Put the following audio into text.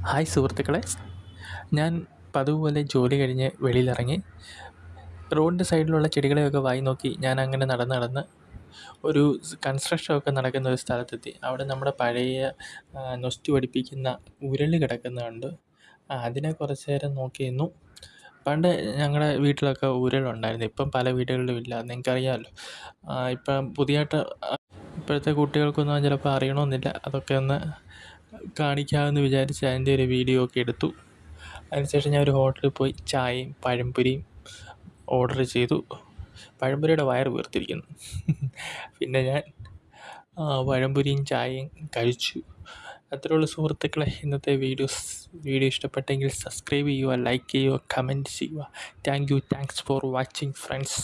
Hi സുഹൃത്തുക്കളെ, ഞാൻ പതിവ് പോലെ ജോലി കഴിഞ്ഞ് വെളിയിലിറങ്ങി. റോഡിൻ്റെ സൈഡിലുള്ള ചെടികളെയൊക്കെ വായി നോക്കി ഞാൻ അങ്ങനെ നടന്ന് ഒരു കൺസ്ട്രക്ഷനൊക്കെ നടക്കുന്ന ഒരു സ്ഥലത്തെത്തി. അവിടെ നമ്മുടെ പഴയ നൊസ്റ്റു പഠിപ്പിക്കുന്ന ഉരുള് കിടക്കുന്നത് കണ്ടു. അതിനെ കുറച്ച് നേരം നോക്കി നിന്നു. പണ്ട് ഞങ്ങളുടെ വീട്ടിലൊക്കെ ഉരുളുണ്ടായിരുന്നു. ഇപ്പം പല വീടുകളിലും ഇല്ല, നിങ്ങൾക്കറിയാമല്ലോ. ഇപ്പം പുതിയതായിട്ട് ഇപ്പോഴത്തെ കുട്ടികൾക്കൊന്നും ചിലപ്പോൾ അറിയണമെന്നില്ല. അതൊക്കെ ഒന്ന് കാണിക്കാമെന്ന് വിചാരിച്ച് അതിൻ്റെ ഒരു വീഡിയോ ഒക്കെ എടുത്തു. അതിനുശേഷം ഞാൻ ഒരു ഹോട്ടലിൽ പോയി ചായയും പഴംപൊരിയും ഓർഡർ ചെയ്തു. പഴംപൊരിയുടെ വയറ് വീർത്തിരിക്കുന്നു. പിന്നെ ഞാൻ പഴംപൊരിയും ചായയും കഴിച്ചു. അത്രേ ഉള്ളൂ സുഹൃത്തുക്കളെ, ഇന്നത്തെ വീഡിയോ ഇഷ്ടപ്പെട്ടെങ്കിൽ സബ്സ്ക്രൈബ് ചെയ്യുക, ലൈക്ക് ചെയ്യുക, കമൻറ്റ് ചെയ്യുക. Thanks for watching friends.